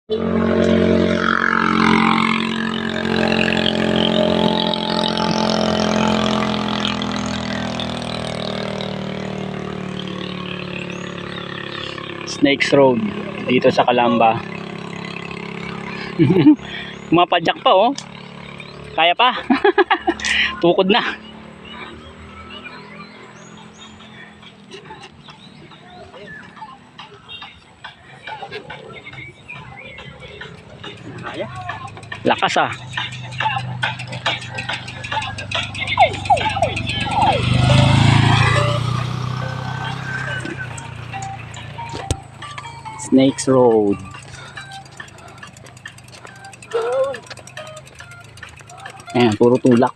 Snakes Road dito sa Calamba. Mapadyak pa oh. Kaya pa. Tukod na. Lakas ah. Snakes Road. Ayan, puro tulak.